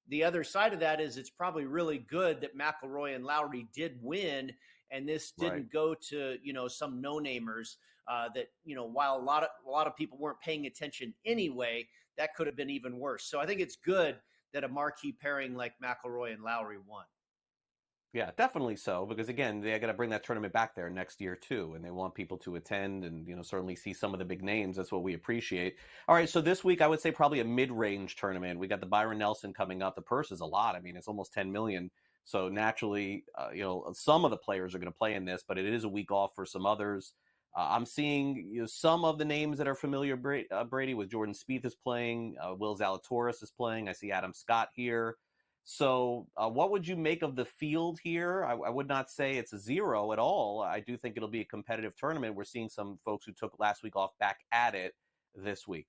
The other side of that is it's probably really good that McIlroy and Lowry did win, and this didn't go to, some no-namers that, while a lot of people weren't paying attention anyway, that could have been even worse. So I think it's good that a marquee pairing like McIlroy and Lowry won. Yeah, definitely so, because again, they got to bring that tournament back there next year too, and they want people to attend and certainly see some of the big names. That's what we appreciate. All right, so this week I would say probably a mid-range tournament. We got the Byron Nelson coming up. The purse is a lot. I mean, it's almost 10 million. So naturally, some of the players are going to play in this, but it is a week off for some others. I'm seeing some of the names that are familiar. Brady, with Jordan Spieth is playing, Will Zalatoris is playing. I see Adam Scott here. So what would you make of the field here? I would not say it's a 0 at all. I do think it'll be a competitive tournament. We're seeing some folks who took last week off back at it this week.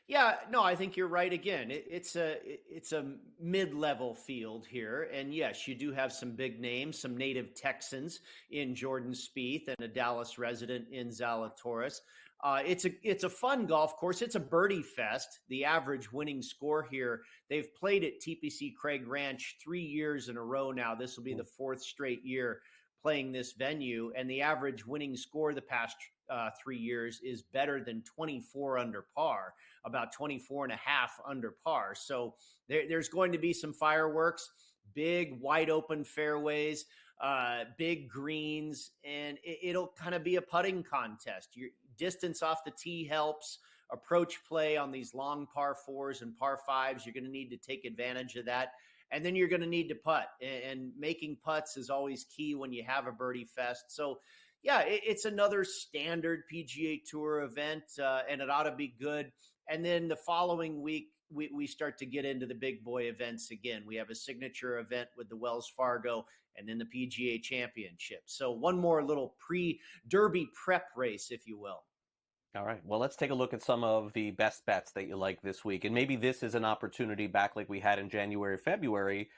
Yeah, no, I think you're right. Again, it's a mid-level field here, and yes, you do have some big names, some native Texans in Jordan Spieth and a Dallas resident in Zalatoris. It's a fun golf course. It's a birdie fest. The average winning score here, they've played at TPC Craig Ranch 3 years in a row now. This will be the 4th straight year playing this venue, and the average winning score the past 3 years is better than 24 under par, about 24 and a half under par. So there's going to be some fireworks, big wide open fairways, big greens, and it'll kind of be a putting contest. Your distance off the tee helps. Approach play on these long par 4s and par 5s, you're going to need to take advantage of that. And then you're going to need to putt, and making putts is always key when you have a birdie fest. So yeah, it's another standard PGA Tour event, and it ought to be good. And then the following week, we start to get into the big boy events again. We have a signature event with the Wells Fargo and then the PGA Championship. So one more little pre-Derby prep race, if you will. All right. Well, let's take a look at some of the best bets that you like this week. And maybe this is an opportunity back like we had in January, February.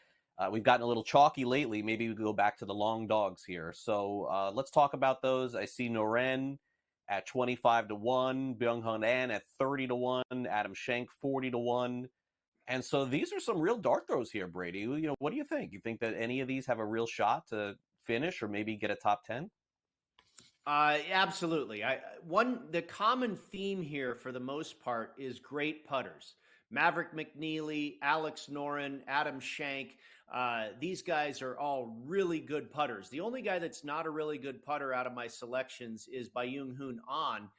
We've gotten a little chalky lately. Maybe we go back to the long dogs here. So let's talk about those. I see Noren at 25-1, Byung-Hun An at 30-1, Adam Schenk 40-1. And so these are some real dart throws here, Brady. What do you think? You think that any of these have a real shot to finish or maybe get a top 10? Absolutely. The common theme here for the most part is great putters. Maverick McNeely, Alex Noren, Adam Schenk. These guys are all really good putters. The only guy that's not a really good putter out of my selections is Byung-Hun An,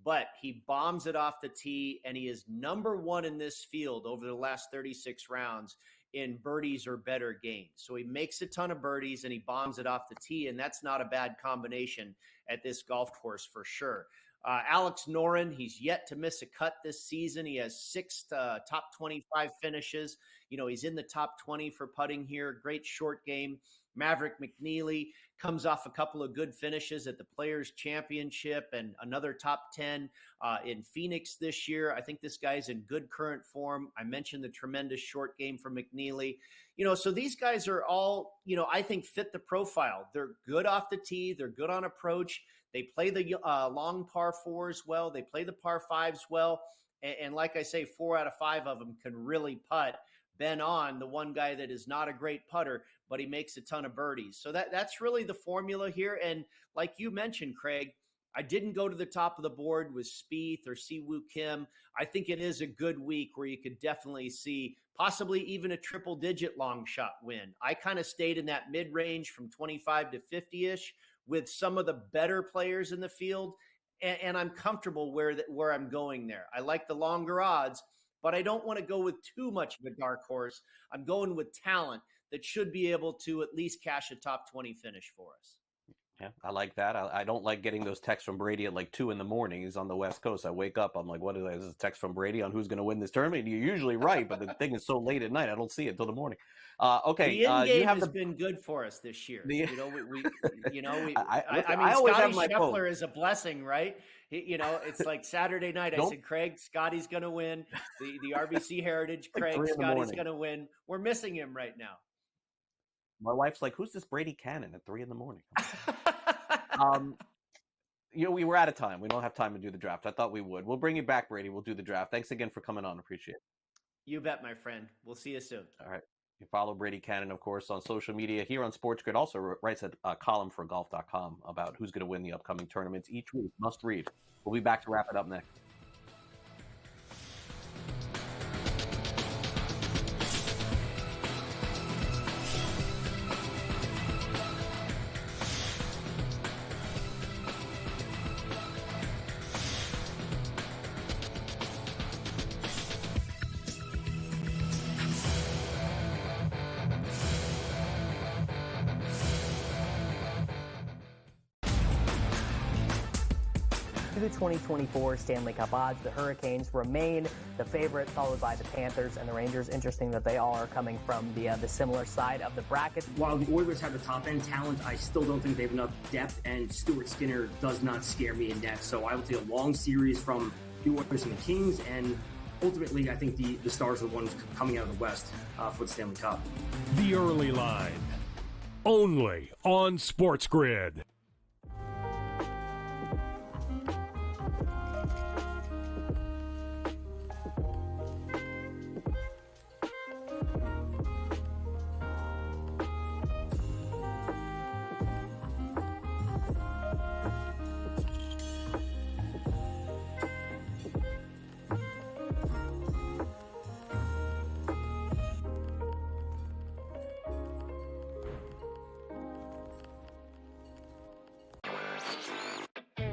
but he bombs it off the tee, and he is number 1 in this field over the last 36 rounds in birdies or better gains. So he makes a ton of birdies and he bombs it off the tee, and that's not a bad combination at this golf course for sure. Alex Noren, he's yet to miss a cut this season. He has 6 top 25 finishes. He's in the top 20 for putting here. Great short game. Maverick McNeely comes off a couple of good finishes at the Players Championship and another top 10 in Phoenix this year. I think this guy's in good current form. I mentioned the tremendous short game from McNeely. So these guys are all, I think fit the profile. They're good off the tee. They're good on approach. They play the long par fours well. They play the par fives well. And like I say, 4 out of 5 of them can really putt. Ben On, the one guy that is not a great putter, but he makes a ton of birdies. So that's really the formula here. And like you mentioned, Craig, I didn't go to the top of the board with Spieth or Siwoo Kim. I think it is a good week where you could definitely see possibly even a triple-digit long shot win. I kind of stayed in that mid-range from 25 to 50-ish with some of the better players in the field, and I'm comfortable where I'm going there. I like the longer odds, but I don't want to go with too much of a dark horse. I'm going with talent that should be able to at least cash a top 20 finish for us. Yeah, I like that. I don't like getting those texts from Brady at like 2 a.m. He's on the West Coast. I wake up, I'm like, what is this? Is this a text from Brady on who's going to win this tournament? You're usually right, but the thing is so late at night, I don't see it till the morning. Okay, the end game you have has been good for us this year. I I mean, always Scotty have my quote. Scheffler is a blessing, right? It's like Saturday night. I said, Craig, Scotty's going to win the RBC Heritage. Like Craig, 3 Scotty's a.m. going to win. We're missing him right now. My wife's like, who's this Brady Kannon at 3 a.m? We were out of time. We don't have time to do the draft. I thought we would. We'll bring you back, Brady. We'll do the draft. Thanks again for coming on. Appreciate it. You bet, my friend. We'll see you soon. All right. You follow Brady Kannon, of course, on social media here on SportsGrid. Also writes a column for golf.com about who's going to win the upcoming tournaments each week. Must read. We'll be back to wrap it up next. The 2024 Stanley Cup odds, the Hurricanes remain the favorite, followed by the Panthers and the Rangers. Interesting that they all are coming from the similar side of the bracket. While the Oilers have the top-end talent, I still don't think they have enough depth, and Stuart Skinner does not scare me in net. So I will take a long series from the Oilers and the Kings, and ultimately I think the Stars are the ones coming out of the West for the Stanley Cup. The Early Line, only on SportsGrid.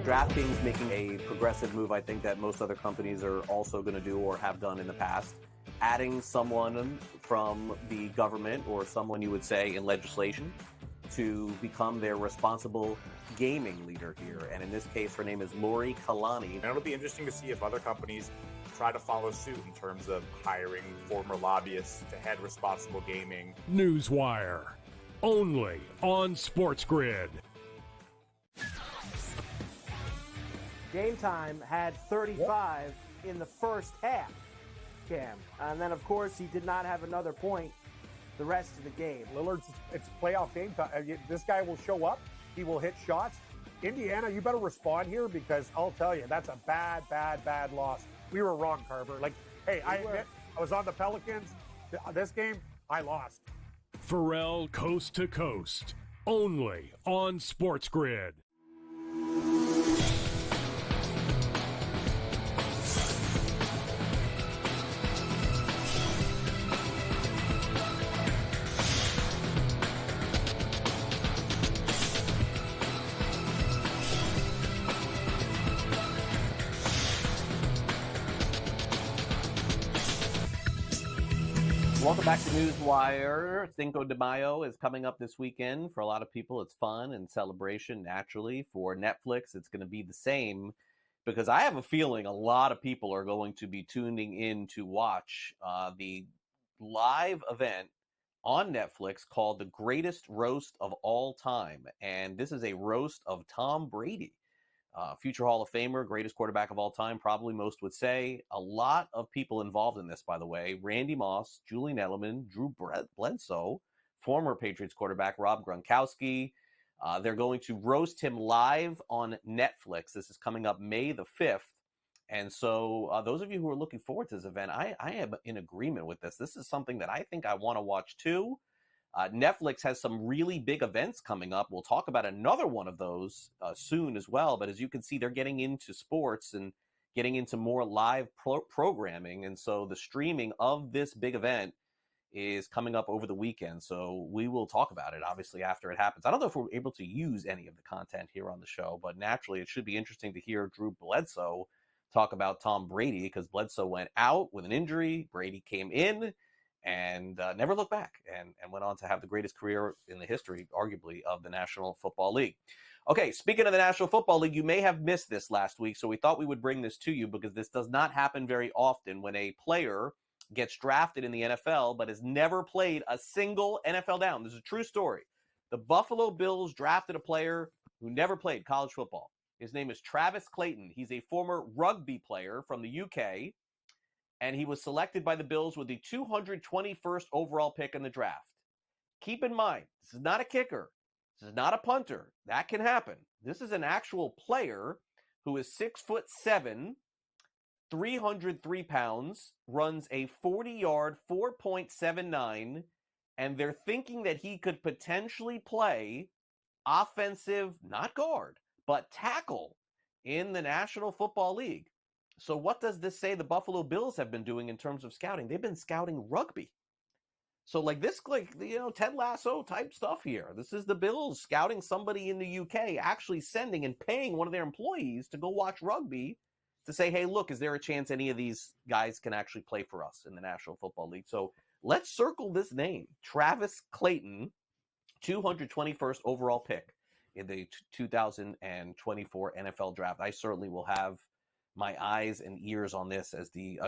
DraftKings making a progressive move, I think, that most other companies are also going to do or have done in the past. Adding someone from the government or someone you would say in legislation to become their responsible gaming leader here. And in this case, her name is Lori Kalani. And it'll be interesting to see if other companies try to follow suit in terms of hiring former lobbyists to head responsible gaming. NewsWire, only on SportsGrid. Game Time had 35 in the first half, Cam. And then, of course, he did not have another point the rest of the game. Lillard's, it's playoff game time. This guy will show up. He will hit shots. Indiana, you better respond here because I'll tell you, that's a bad, bad, bad loss. We were wrong, Carver. Like, hey, I admit, I was on the Pelicans. This game, I lost. Pharrell Coast to Coast, only on SportsGrid. Welcome back to NewsWire. Cinco de Mayo is coming up this weekend. For a lot of people, it's fun and celebration, naturally. For Netflix, it's going to be the same because I have a feeling a lot of people are going to be tuning in to watch the live event on Netflix called The Greatest Roast of All Time. And this is a roast of Tom Brady, future Hall of Famer, greatest quarterback of all time, probably most would say. A lot of people involved in this, by the way. Randy Moss, Julian Edelman, Drew Bledsoe, former Patriots quarterback Rob Gronkowski. They're going to roast him live on Netflix. This is coming up May the 5th. And so those of you who are looking forward to this event, I am in agreement with this. This is something that I think I want to watch too. Netflix has some really big events coming up. We'll talk about another one of those soon as well. But as you can see, they're getting into sports and getting into more live programming. And so the streaming of this big event is coming up over the weekend. So we will talk about it, obviously, after it happens. I don't know if we're able to use any of the content here on the show, but naturally it should be interesting to hear Drew Bledsoe talk about Tom Brady, because Bledsoe went out with an injury. Brady came in and never looked back and went on to have the greatest career in the history, arguably, of the National Football League. Okay, speaking of the National Football League, you may have missed this last week, so we thought we would bring this to you because this does not happen very often when a player gets drafted in the NFL but has never played a single NFL down. This is a true story. The Buffalo Bills drafted a player who never played college football. His name is Travis Clayton. He's a former rugby player from the UK, and he was selected by the Bills with the 221st overall pick in the draft. Keep in mind, this is not a kicker. This is not a punter. That can happen. This is an actual player who is 6'7", 303 pounds, runs a 40-yard 4.79, and they're thinking that he could potentially play offensive, not guard, but tackle in the National Football League. So what does this say the Buffalo Bills have been doing in terms of scouting? They've been scouting rugby. So Ted Lasso type stuff here. This is the Bills scouting somebody in the UK, actually sending and paying one of their employees to go watch rugby to say, hey, look, is there a chance any of these guys can actually play for us in the National Football League? So let's circle this name, Travis Clayton, 221st overall pick in the 2024 NFL draft. I certainly will have my eyes and ears on this as the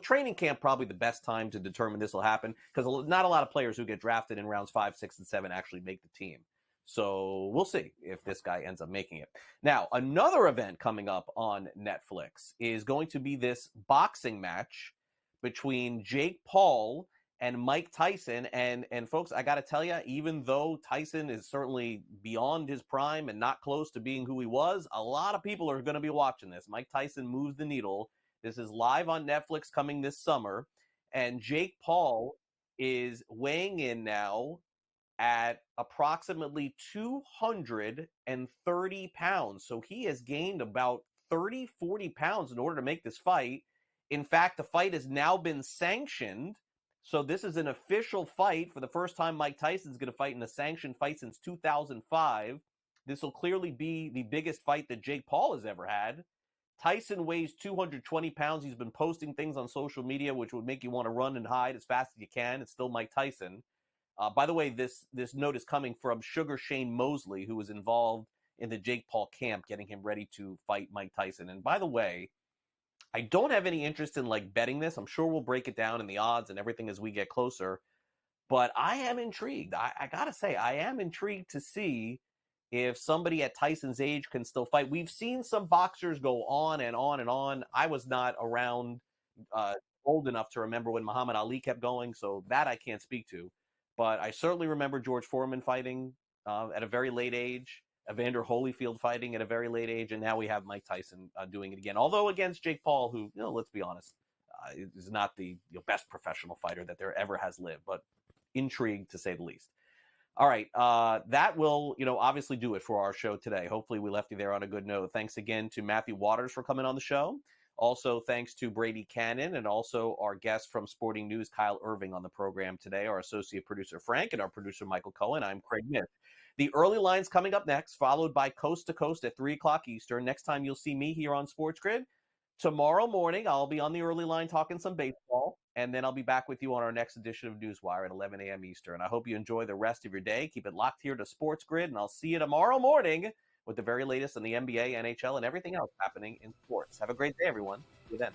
training camp, probably the best time to determine this will happen, because not a lot of players who get drafted in rounds 5, 6, and 7 actually make the team. So we'll see if this guy ends up making it. Now, another event coming up on Netflix is going to be this boxing match between Jake Paul and Mike Tyson. And folks, I got to tell you, even though Tyson is certainly beyond his prime and not close to being who he was, a lot of people are going to be watching this. Mike Tyson moves the needle. This is live on Netflix coming this summer. And Jake Paul is weighing in now at approximately 230 pounds. So he has gained about 30, 40 pounds in order to make this fight. In fact, the fight has now been sanctioned. So this is an official fight. For the first time, Mike Tyson's going to fight in a sanctioned fight since 2005. This will clearly be the biggest fight that Jake Paul has ever had. Tyson weighs 220 pounds. He's been posting things on social media which would make you want to run and hide as fast as you can. It's still Mike Tyson. By the way, this note is coming from Sugar Shane Mosley, who was involved in the Jake Paul camp, getting him ready to fight Mike Tyson. And by the way, I don't have any interest in betting this. I'm sure we'll break it down in the odds and everything as we get closer. But I am intrigued. I got to say, I am intrigued to see if somebody at Tyson's age can still fight. We've seen some boxers go on and on and on. I was not around old enough to remember when Muhammad Ali kept going, so that I can't speak to. But I certainly remember George Foreman fighting at a very late age, Evander Holyfield fighting at a very late age, and now we have Mike Tyson doing it again. Although against Jake Paul, who, let's be honest, is not the best professional fighter that there ever has lived, but intrigued to say the least. All right, that will, obviously do it for our show today. Hopefully we left you there on a good note. Thanks again to Matthew Waters for coming on the show. Also, thanks to Brady Kannon and also our guest from Sporting News, Kyle Irving, on the program today, our associate producer, Frank, and our producer, Michael Cohen. I'm Craig Mish. The early line's coming up next, followed by Coast to Coast at 3 o'clock Eastern. Next time you'll see me here on SportsGrid. Tomorrow morning, I'll be on the early line talking some baseball, and then I'll be back with you on our next edition of NewsWire at 11 a.m. Eastern. I hope you enjoy the rest of your day. Keep it locked here to SportsGrid, and I'll see you tomorrow morning with the very latest in the NBA, NHL, and everything else happening in sports. Have a great day, everyone. See you then.